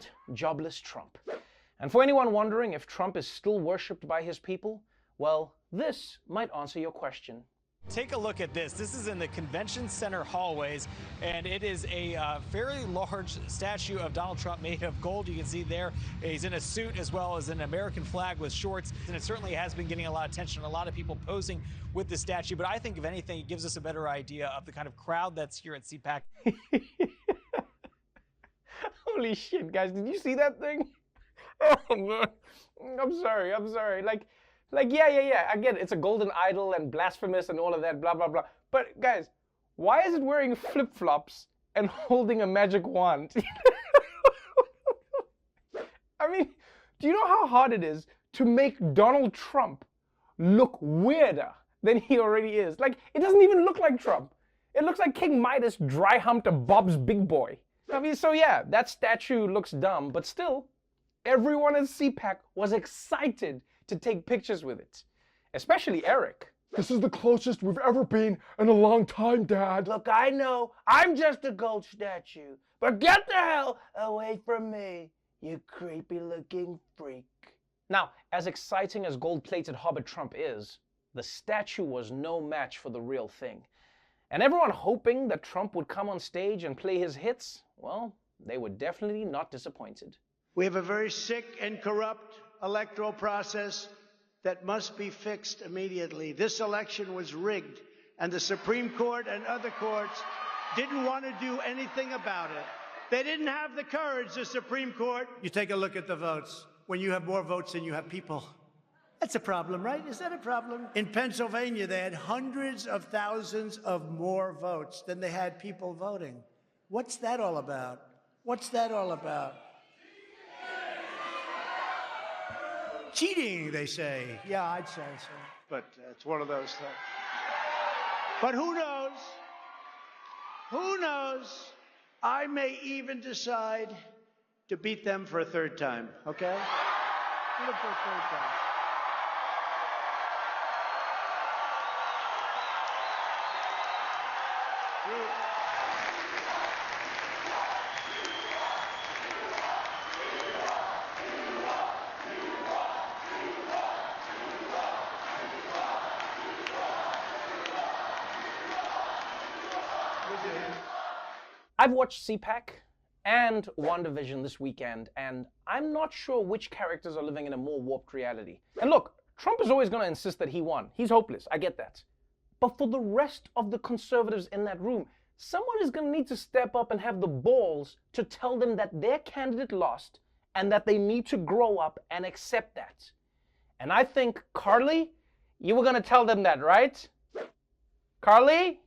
called Jobless Trump. And for anyone wondering if Trump is still worshipped by his people, well, this might answer your question. Take a look at this. This is in the convention center hallways, and it is a fairly large statue of Donald Trump made of gold. You can see there he's in a suit as well as an American flag with shorts, and it certainly has been getting a lot of attention. A lot of people posing with the statue, but I think if anything, it gives us a better idea of the kind of crowd that's here at CPAC. Holy shit, guys, did you see that thing? Oh, man. I'm sorry. Yeah, I get it. It's a golden idol and blasphemous and all of that, blah, blah, blah. But, guys, why is it wearing flip-flops and holding a magic wand? I mean, do you know how hard it is to make Donald Trump look weirder than he already is? Like, it doesn't even look like Trump. It looks like King Midas dry-humped a Bob's Big Boy. I mean, so yeah, that statue looks dumb, but still, everyone at CPAC was excited to take pictures with it. Especially Eric. This is the closest we've ever been in a long time, Dad. Look, I know, I'm just a gold statue, but get the hell away from me, you creepy-looking freak. Now, as exciting as gold-plated Hobbit Trump is, the statue was no match for the real thing. And everyone hoping that Trump would come on stage and play his hits, well, they were definitely not disappointed. We have a very sick and corrupt electoral process that must be fixed immediately. This election was rigged, and the Supreme Court and other courts didn't want to do anything about it. They didn't have the courage, the Supreme Court. You take a look at the votes. When you have more votes than you have people, that's a problem, right? Is that a problem? In Pennsylvania, they had hundreds of thousands of more votes than they had people voting. What's that all about? What's that all about? Cheating, they say. Yeah, I'd say so. But it's one of those things. But who knows? Who knows? I may even decide to beat them for a third time, okay? For a third time. I've watched CPAC and WandaVision this weekend, and I'm not sure which characters are living in a more warped reality. And look, Trump is always going to insist that he won. He's hopeless, I get that. But for the rest of the conservatives in that room, someone is going to need to step up and have the balls to tell them that their candidate lost and that they need to grow up and accept that. And I think, Carly, you were going to tell them that, right? Carly?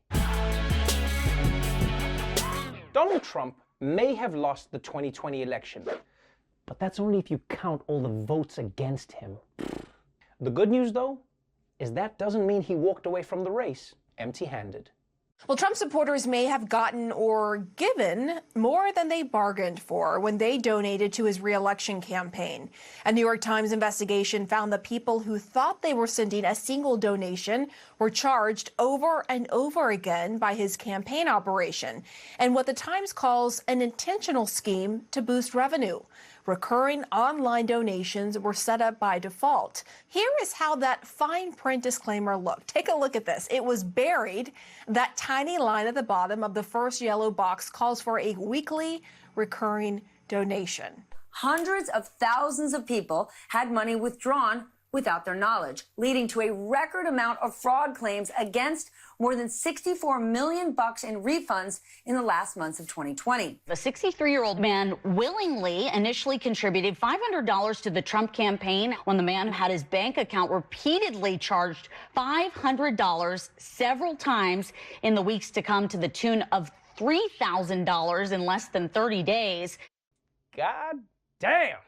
Donald Trump may have lost the 2020 election, but that's only if you count all the votes against him. The good news, though, is that doesn't mean he walked away from the race empty-handed. Well, Trump supporters may have gotten or given more than they bargained for when they donated to his re-election campaign. A New York Times investigation found that people who thought they were sending a single donation were charged over and over again by his campaign operation, and what the Times calls an intentional scheme to boost revenue. Recurring online donations were set up by default. Here is how that fine print disclaimer looked. Take a look at this. It was buried. That tiny line at the bottom of the first yellow box calls for a weekly recurring donation. Hundreds of thousands of people had money withdrawn without their knowledge, leading to a record amount of fraud claims against more than $64 million in refunds in the last months of 2020. The 63-year-old man willingly initially contributed $500 to the Trump campaign when the man had his bank account repeatedly charged $500 several times in the weeks to come, to the tune of $3,000 in less than 30 days. God damn.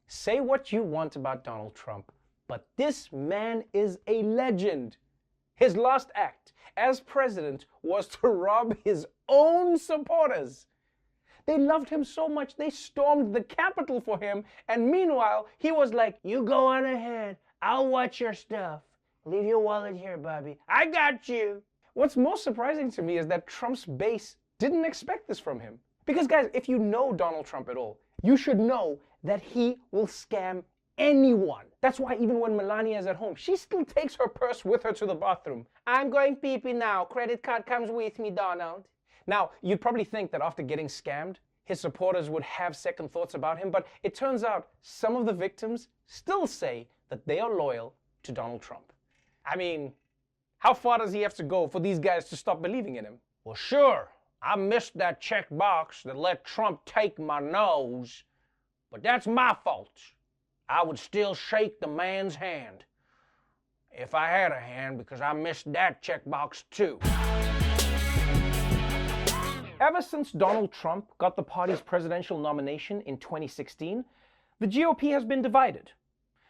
Say what you want about Donald Trump, but this man is a legend. His last act as president was to rob his own supporters. They loved him so much they stormed the Capitol for him, and meanwhile, he was like, "You go on ahead, I'll watch your stuff. Leave your wallet here, Bobby. I got you." What's most surprising to me is that Trump's base didn't expect this from him. Because guys, if you know Donald Trump at all, You should know that he will scam anyone. That's why even when Melania is at home, she still takes her purse with her to the bathroom. I'm going pee-pee now. Credit card comes with me, Donald. Now, you'd probably think that after getting scammed, his supporters would have second thoughts about him, but it turns out some of the victims still say that they are loyal to Donald Trump. I mean, how far does he have to go for these guys to stop believing in him? Well, sure, I missed that check box that let Trump take my nose, but that's my fault. I would still shake the man's hand if I had a hand, because I missed that checkbox too. Ever since Donald Trump got the party's presidential nomination in 2016, the GOP has been divided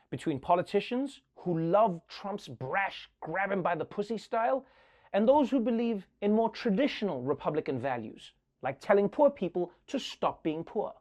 between politicians who love Trump's brash grab him by the pussy style and those who believe in more traditional Republican values, like telling poor people to stop being poor.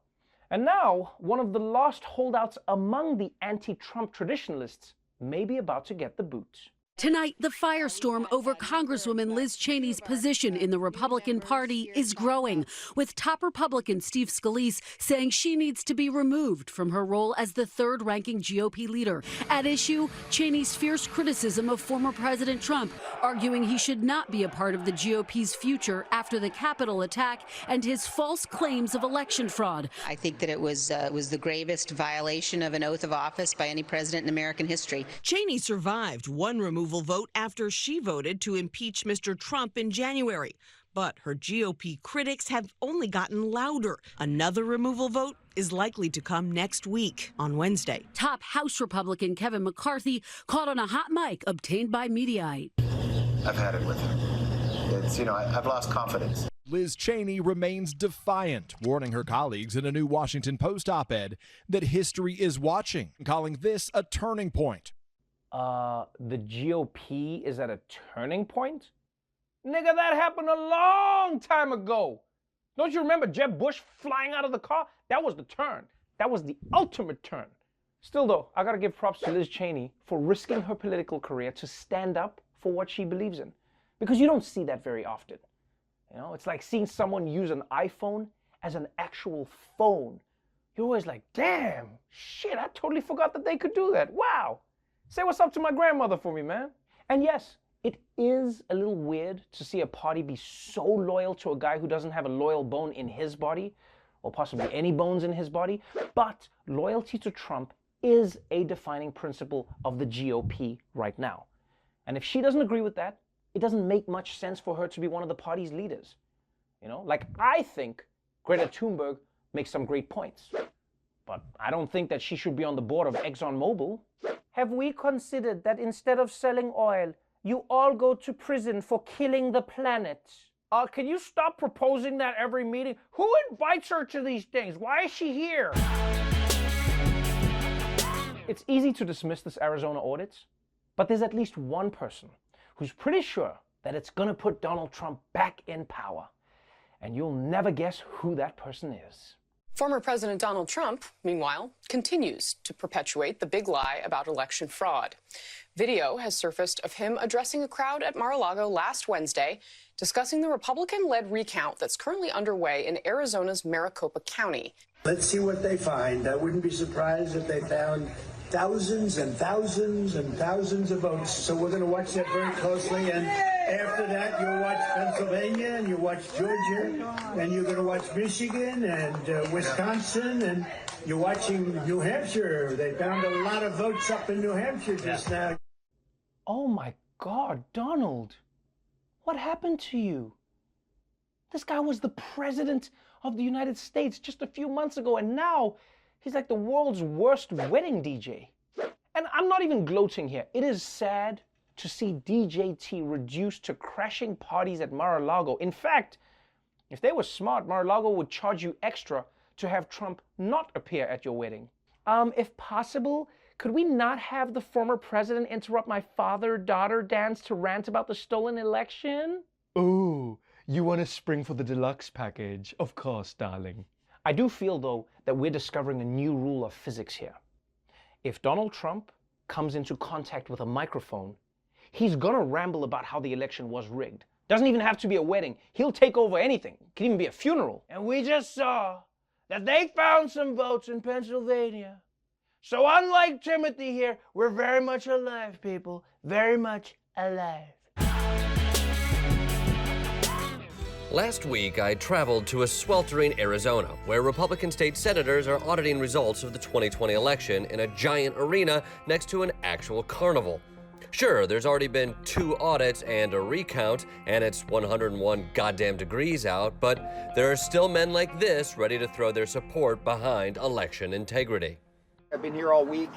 And now, one of the last holdouts among the anti-Trump traditionalists may be about to get the boot. Tonight, the firestorm over Congresswoman Liz Cheney's position in the Republican Party is growing, with top Republican Steve Scalise saying she needs to be removed from her role as the third-ranking GOP leader. At issue, Cheney's fierce criticism of former President Trump, arguing he should not be a part of the GOP's future after the Capitol attack and his false claims of election fraud. I think that it was the gravest violation of an oath of office by any president in American history. Cheney survived one removal vote after she voted to impeach Mr. Trump in January. But her GOP critics have only gotten louder. Another removal vote is likely to come next week on Wednesday. Top House Republican Kevin McCarthy caught on a hot mic obtained by Mediaite. I've had it with her. It's, I've lost confidence. Liz Cheney remains defiant, warning her colleagues in a new Washington Post op-ed that history is watching, calling this a turning point. The GOP is at a turning point? Nigga, that happened a long time ago. Don't you remember Jeb Bush flying out of the car? That was the turn. That was the ultimate turn. Still though, I gotta give props to Liz Cheney for risking her political career to stand up for what she believes in. Because you don't see that very often. It's like seeing someone use an iPhone as an actual phone. You're always like, damn, shit, I totally forgot that they could do that. Wow. Say what's up to my grandmother for me, man. And yes, it is a little weird to see a party be so loyal to a guy who doesn't have a loyal bone in his body, or possibly any bones in his body, but loyalty to Trump is a defining principle of the GOP right now. And if she doesn't agree with that, it doesn't make much sense for her to be one of the party's leaders. Like I think Greta Thunberg makes some great points, but I don't think that she should be on the board of ExxonMobil. Have we considered that instead of selling oil, you all go to prison for killing the planet? Can you stop proposing that every meeting? Who invites her to these things? Why is she here? It's easy to dismiss this Arizona audits, but there's at least one person who's pretty sure that it's gonna put Donald Trump back in power. And you'll never guess who that person is. Former President Donald Trump, meanwhile, continues to perpetuate the big lie about election fraud. Video has surfaced of him addressing a crowd at Mar-a-Lago last Wednesday, discussing the Republican-led recount that's currently underway in Arizona's Maricopa County. Let's see what they find. I wouldn't be surprised if they found thousands and thousands and thousands of votes. So we're going to watch that very closely. And after that, you'll watch Pennsylvania and you watch Georgia and you're going to watch Michigan and Wisconsin and you're watching New Hampshire. They found a lot of votes up in New Hampshire just now. Oh my God, Donald, what happened to you? This guy was the president of the United States just a few months ago, and now he's like the world's worst wedding DJ. And I'm not even gloating here. It is sad to see DJT reduced to crashing parties at Mar-a-Lago. In fact, if they were smart, Mar-a-Lago would charge you extra to have Trump not appear at your wedding. If possible, could we not have the former president interrupt my father-daughter dance to rant about the stolen election? Oh, you want to spring for the deluxe package? Of course, darling. I do feel, though, that we're discovering a new rule of physics here. If Donald Trump comes into contact with a microphone, he's gonna ramble about how the election was rigged. Doesn't even have to be a wedding. He'll take over anything. It could even be a funeral. And we just saw that they found some votes in Pennsylvania. So unlike Timothy here, we're very much alive, people. Very much alive. Last week, I traveled to a sweltering Arizona, where Republican state senators are auditing results of the 2020 election in a giant arena next to an actual carnival. Sure, there's already been 2 audits and a recount, and it's 101 goddamn degrees out, but there are still men like this ready to throw their support behind election integrity. I've been here all week,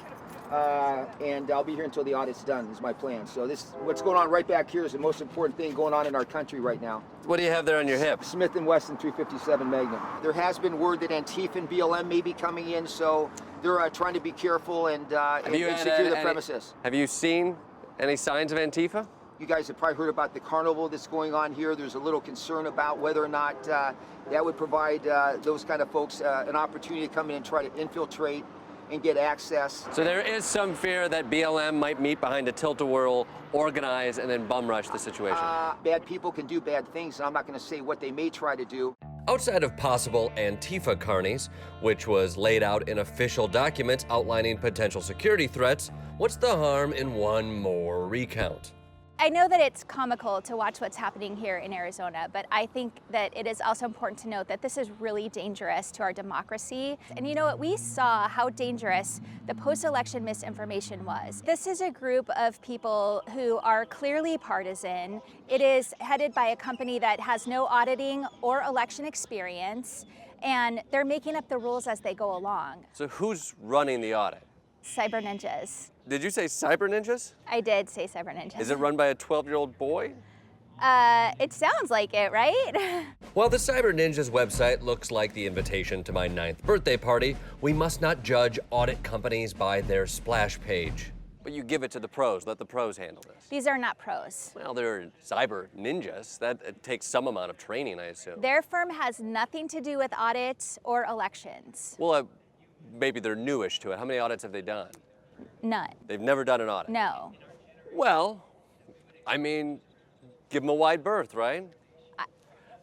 and I'll be here until the audit's done, is my plan. So what's going on right back here is the most important thing going on in our country right now. What do you have there on your hip? Smith & Wesson 357 Magnum. There has been word that Antifa and BLM may be coming in, so they're trying to be careful and secure the premises. Have you seen any signs of Antifa? You guys have probably heard about the carnival that's going on here. There's a little concern about whether or not that would provide those kind of folks an opportunity to come in and try to infiltrate and get access. So there is some fear that BLM might meet behind a tilt-a-whirl, organize, and then bum rush the situation. Bad people can do bad things, and I'm not going to say what they may try to do. Outside of possible Antifa carnies, which was laid out in official documents outlining potential security threats, what's the harm in one more recount? I know that it's comical to watch what's happening here in Arizona, but I think that it is also important to note that this is really dangerous to our democracy. And you know what? We saw how dangerous the post-election misinformation was. This is a group of people who are clearly partisan. It is headed by a company that has no auditing or election experience, and they're making up the rules as they go along. So who's running the audit? Cyber ninjas. Did you say cyber ninjas? I did say cyber ninjas. Is it run by a 12-year-old boy? It sounds like it, right? While the Cyber Ninjas website looks like the invitation to my 9th birthday party, we must not judge audit companies by their splash page. But you give it to the pros. Let the pros handle this. These are not pros. Well, they're cyber ninjas. That takes some amount of training, I assume. Their firm has nothing to do with audits or elections. Well, maybe they're newish to it. How many audits have they done? None. They've never done an audit? No. Well, I mean, give them a wide berth, right?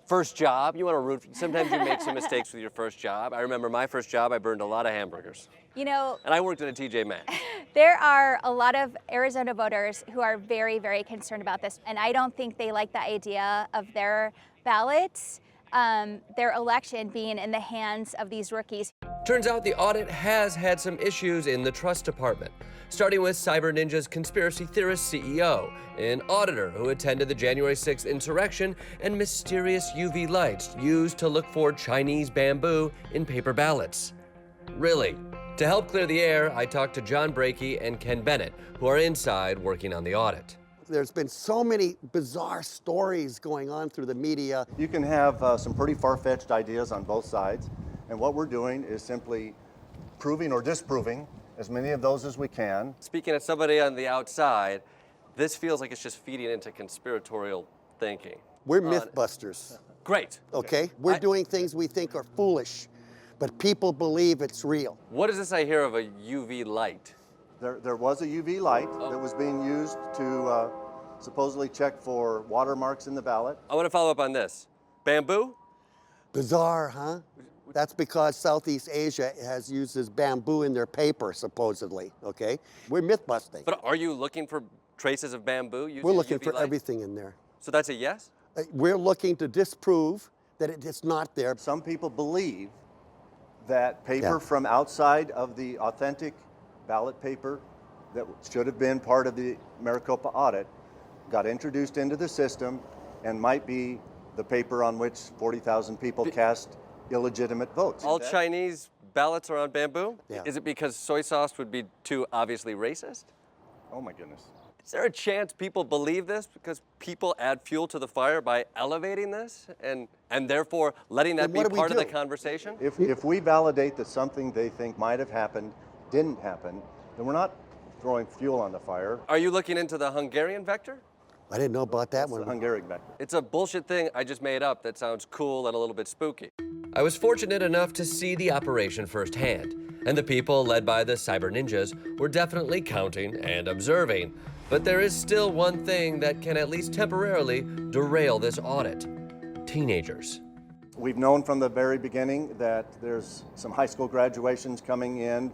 First job, you want to root. Sometimes you make some mistakes with your first job. I remember my first job, I burned a lot of hamburgers. You know, and I worked at a TJ Maxx. There are a lot of Arizona voters who are very, very concerned about this, and I don't think they like the idea of their ballots, their election being in the hands of these rookies. Turns out the audit has had some issues in the trust department, starting with Cyber Ninja's conspiracy theorist CEO, an auditor who attended the January 6th insurrection, and mysterious UV lights used to look for Chinese bamboo in paper ballots. Really? To help clear the air, I talked to John Brakey and Ken Bennett, who are inside working on the audit. There's been so many bizarre stories going on through the media. You can have some pretty far-fetched ideas on both sides, and what we're doing is simply proving or disproving as many of those as we can. Speaking as somebody on the outside, this feels like it's just feeding into conspiratorial thinking. We're mythbusters. Great. Okay? We're doing things we think are foolish, but people believe it's real. What is this I hear of a UV light? There was a UV light that was being used to supposedly check for watermarks in the ballot. I want to follow up on this. Bamboo? Bizarre, huh? That's because Southeast Asia has uses bamboo in their paper, supposedly, okay? We're myth-busting. But are you looking for traces of bamboo using We're looking UV for light? everything in there. So that's a yes? We're looking to disprove that it's not there. Some people believe that paper from outside of the authentic ballot paper that should have been part of the Maricopa audit got introduced into the system and might be the paper on which 40,000 people cast illegitimate votes. All Chinese ballots are on bamboo? Yeah. Is it because soy sauce would be too obviously racist? Oh my goodness. Is there a chance people believe this because people add fuel to the fire by elevating this and therefore letting that be part of the conversation? If we validate that something they think might have happened didn't happen, then we're not throwing fuel on the fire. Are you looking into the Hungarian vector? I didn't know about that one. The Hungarian vector. It's a bullshit thing I just made up that sounds cool and a little bit spooky. I was fortunate enough to see the operation firsthand, and the people led by the Cyber Ninjas were definitely counting and observing. But there is still one thing that can at least temporarily derail this audit: teenagers. We've known from the very beginning that there's some high school graduations coming in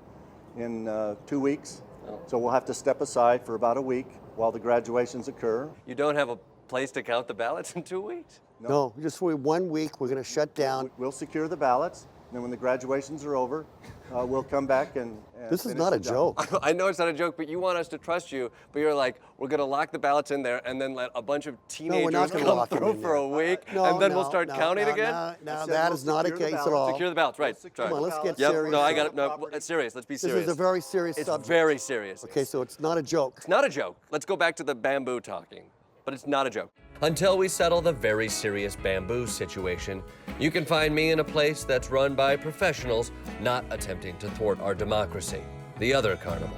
2 weeks. So we'll have to step aside for about a week while the graduations occur. You don't have a place to count the ballots in 2 weeks? No, just for 1 week, we're going to shut down. We'll secure the ballots, and then when the graduations are over, we'll come back and This is not a joke. I know it's not a joke, but you want us to trust you, but you're like, we're going to lock the ballots in there and then let a bunch of teenagers come through for a week, and then we'll start counting again? No, that is not a case at all. Secure the ballots, right. Come on, let's get Yep. serious. No, I got it. No, it's serious. Let's be serious. This is a very serious It's subject. very serious. Okay, so it's not a joke. It's not a joke. Let's go back to the bamboo talking, but it's not a joke. Until we settle the very serious bamboo situation, you can find me in a place that's run by professionals not attempting to thwart our democracy, the other carnival.